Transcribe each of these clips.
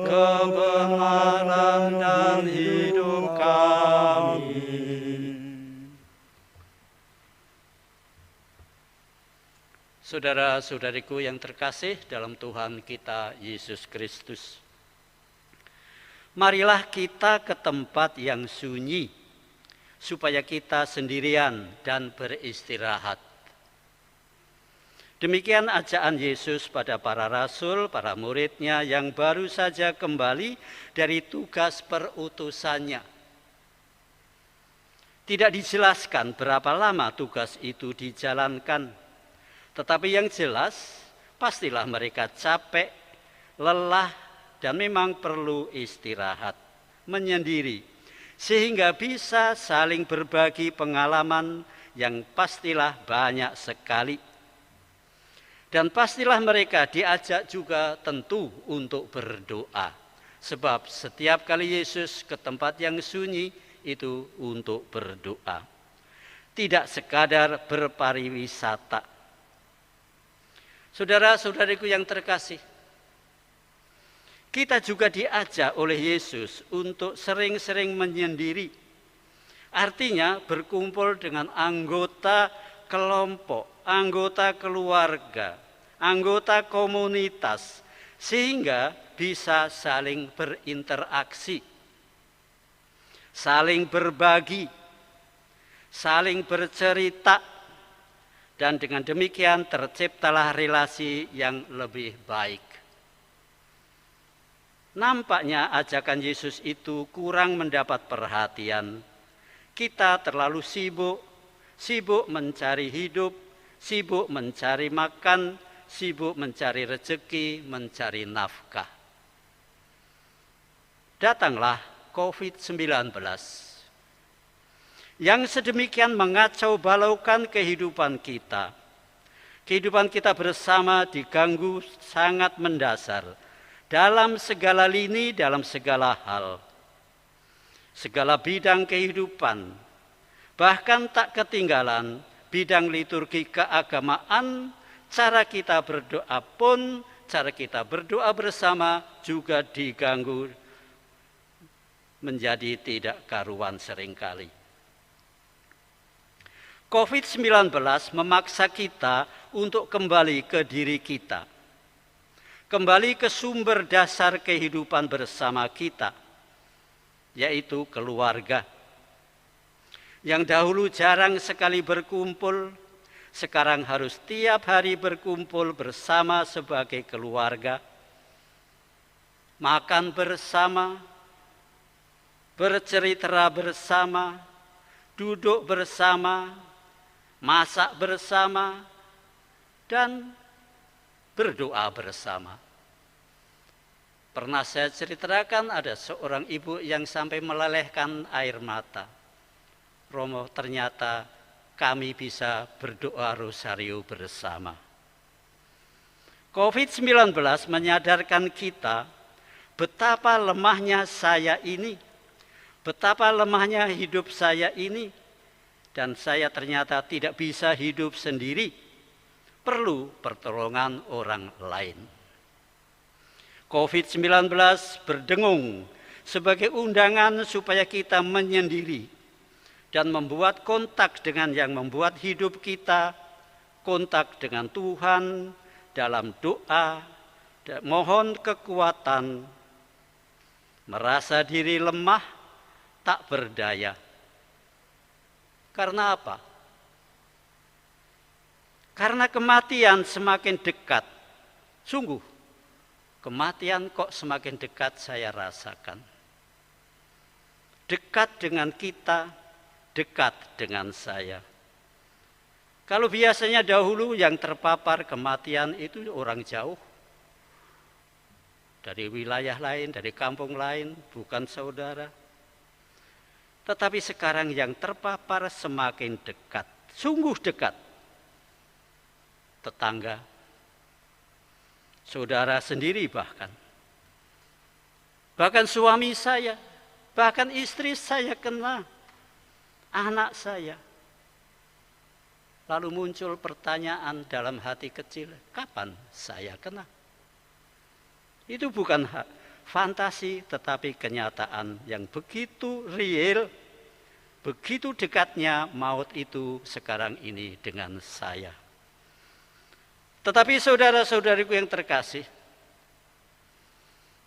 kebenaran dan hidup kami. Saudara-saudariku yang terkasih dalam Tuhan kita Yesus Kristus, marilah kita ke tempat yang sunyi, supaya kita sendirian dan beristirahat. Demikian ajakan Yesus pada para rasul, para muridnya yang baru saja kembali dari tugas perutusannya. Tidak dijelaskan berapa lama tugas itu dijalankan. Tetapi yang jelas, pastilah mereka capek, lelah, dan memang perlu istirahat, menyendiri, sehingga bisa saling berbagi pengalaman yang pastilah banyak sekali. Dan pastilah mereka diajak juga tentu untuk berdoa, sebab setiap kali Yesus ke tempat yang sunyi itu untuk berdoa. Tidak sekadar berpariwisata. Saudara-saudariku yang terkasih, kita juga diajak oleh Yesus untuk sering-sering menyendiri. Artinya berkumpul dengan anggota kelompok, anggota keluarga, anggota komunitas, sehingga bisa saling berinteraksi, saling berbagi, saling bercerita, dan dengan demikian terciptalah relasi yang lebih baik. Nampaknya ajakan Yesus itu kurang mendapat perhatian. Kita terlalu sibuk mencari hidup, sibuk mencari makan, sibuk mencari rezeki, mencari nafkah. Datanglah COVID-19 yang sedemikian mengacau balaukan kehidupan kita. Kehidupan kita bersama diganggu sangat mendasar dalam segala lini, dalam segala hal. Segala bidang kehidupan, bahkan tak ketinggalan bidang liturgi keagamaan, cara kita berdoa pun, cara kita berdoa bersama juga diganggu menjadi tidak karuan seringkali. COVID-19 memaksa kita untuk kembali ke diri kita, kembali ke sumber dasar kehidupan bersama kita, yaitu keluarga. Yang dahulu jarang sekali berkumpul, sekarang harus tiap hari berkumpul bersama sebagai keluarga, makan bersama, bercerita bersama, duduk bersama, masak bersama, dan berdoa bersama. Pernah saya ceritakan ada seorang ibu yang sampai melelehkan air mata. Romo, ternyata kami bisa berdoa rosario bersama. COVID-19 menyadarkan kita betapa lemahnya saya ini, betapa lemahnya hidup saya ini, dan saya ternyata tidak bisa hidup sendiri, perlu pertolongan orang lain. COVID-19 berdengung sebagai undangan supaya kita menyendiri dan membuat kontak dengan yang membuat hidup kita, kontak dengan Tuhan dalam doa, mohon kekuatan, merasa diri lemah, tak berdaya. Karena apa? Karena kematian semakin dekat. Sungguh, kematian kok semakin dekat saya rasakan. Dekat dengan kita, dekat dengan saya. Kalau biasanya dahulu yang terpapar kematian itu orang jauh, dari wilayah lain, dari kampung lain, bukan saudara. Tetapi sekarang yang terpapar semakin dekat, sungguh dekat. Tetangga, saudara sendiri bahkan. Bahkan suami saya, bahkan istri saya kena, anak saya. Lalu muncul pertanyaan dalam hati kecil, kapan saya kena? Itu bukan fantasi tetapi kenyataan yang begitu real, begitu dekatnya maut itu sekarang ini dengan saya. Tetapi saudara-saudariku yang terkasih,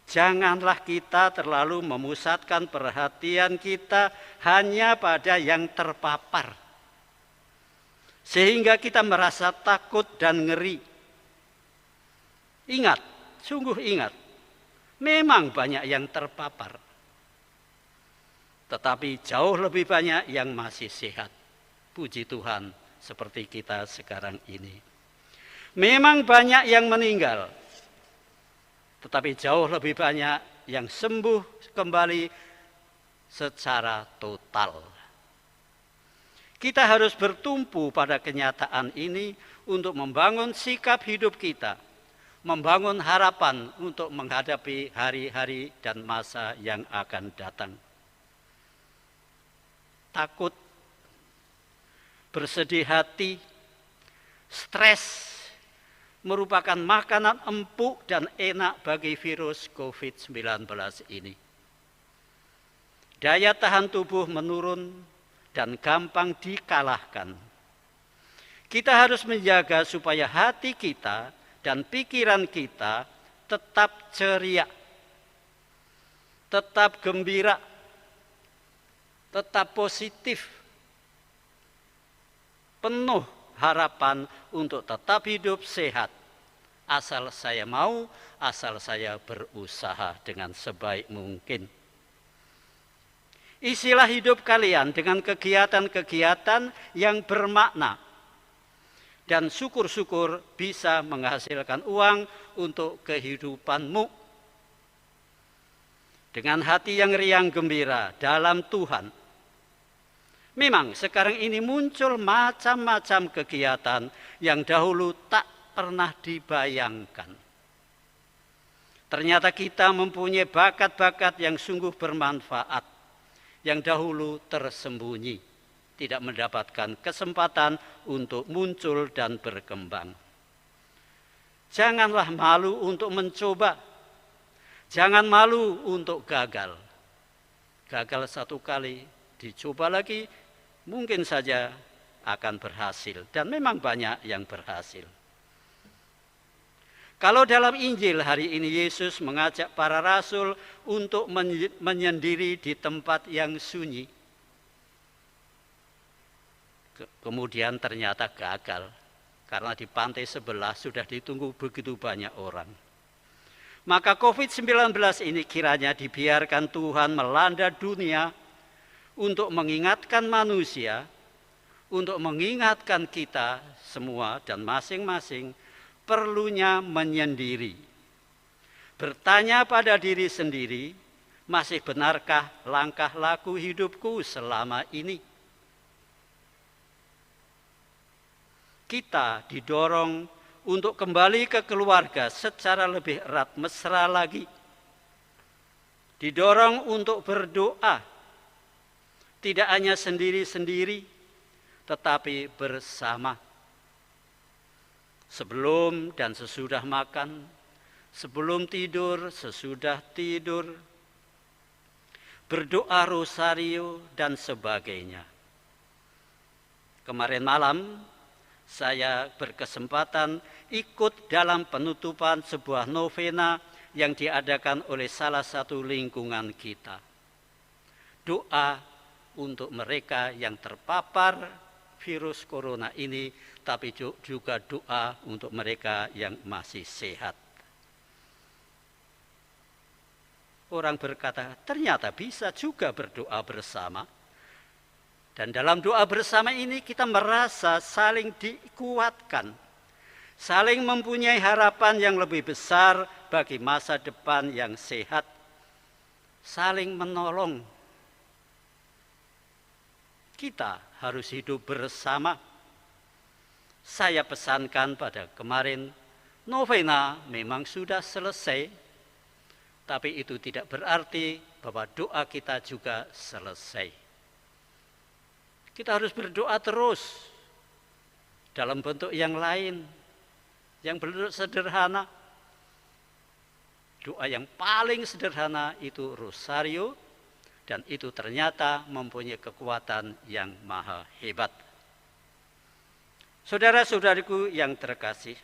janganlah kita terlalu memusatkan perhatian kita hanya pada yang terpapar, sehingga kita merasa takut dan ngeri. Ingat, sungguh ingat, memang banyak yang terpapar, tetapi jauh lebih banyak yang masih sehat. Puji Tuhan, seperti kita sekarang ini. Memang banyak yang meninggal, tetapi jauh lebih banyak yang sembuh kembali secara total. Kita harus bertumpu pada kenyataan ini untuk membangun sikap hidup kita, membangun harapan untuk menghadapi hari-hari dan masa yang akan datang. Takut, bersedih hati, stres merupakan makanan empuk dan enak bagi virus COVID-19 ini. Daya tahan tubuh menurun dan gampang dikalahkan. Kita harus menjaga supaya hati kita dan pikiran kita tetap ceria, tetap gembira, tetap positif, penuh harapan untuk tetap hidup sehat. Asal saya mau, asal saya berusaha dengan sebaik mungkin. Isilah hidup kalian dengan kegiatan-kegiatan yang bermakna, dan syukur-syukur bisa menghasilkan uang untuk kehidupanmu. Dengan hati yang riang gembira dalam Tuhan. Memang sekarang ini muncul macam-macam kegiatan yang dahulu tak pernah dibayangkan. Ternyata kita mempunyai bakat-bakat yang sungguh bermanfaat, yang dahulu tersembunyi, tidak mendapatkan kesempatan untuk muncul dan berkembang. Janganlah malu untuk mencoba. Jangan malu untuk gagal. Gagal satu kali, dicoba lagi, mungkin saja akan berhasil. Dan memang banyak yang berhasil. Kalau dalam Injil hari ini Yesus mengajak para rasul untuk menyendiri di tempat yang sunyi, kemudian ternyata gagal, karena di pantai sebelah sudah ditunggu begitu banyak orang. Maka COVID-19 ini kiranya dibiarkan Tuhan melanda dunia untuk mengingatkan manusia, untuk mengingatkan kita semua dan masing-masing perlunya menyendiri. Bertanya pada diri sendiri, masih benarkah langkah laku hidupku selama ini? Kita didorong untuk kembali ke keluarga secara lebih erat mesra lagi. Didorong untuk berdoa, tidak hanya sendiri-sendiri, tetapi bersama. Sebelum dan sesudah makan, sebelum tidur, sesudah tidur, berdoa rosario dan sebagainya. Kemarin malam saya berkesempatan ikut dalam penutupan sebuah novena yang diadakan oleh salah satu lingkungan kita. Doa untuk mereka yang terpapar virus corona ini, tapi juga doa untuk mereka yang masih sehat. Orang berkata, ternyata bisa juga berdoa bersama. Dan dalam doa bersama ini kita merasa saling dikuatkan, saling mempunyai harapan yang lebih besar bagi masa depan yang sehat, saling menolong. Kita harus hidup bersama. Saya pesankan pada kemarin, novena memang sudah selesai, tapi itu tidak berarti bahwa doa kita juga selesai. Kita harus berdoa terus dalam bentuk yang lain, yang bentuk sederhana. Doa yang paling sederhana itu rosario, dan itu ternyata mempunyai kekuatan yang maha hebat. Saudara-saudariku yang terkasih,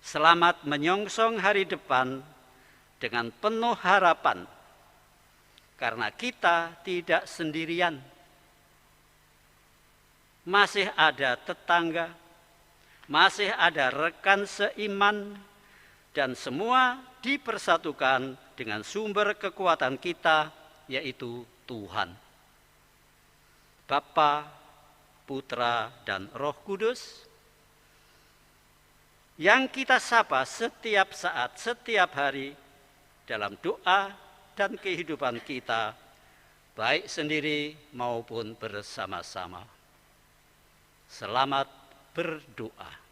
selamat menyongsong hari depan dengan penuh harapan, karena kita tidak sendirian. Masih ada tetangga, masih ada rekan seiman, dan semua dipersatukan dengan sumber kekuatan kita, yaitu Tuhan. Bapa, Putra, dan Roh Kudus, yang kita sapa setiap saat, setiap hari, dalam doa dan kehidupan kita, baik sendiri maupun bersama-sama. Selamat berdoa.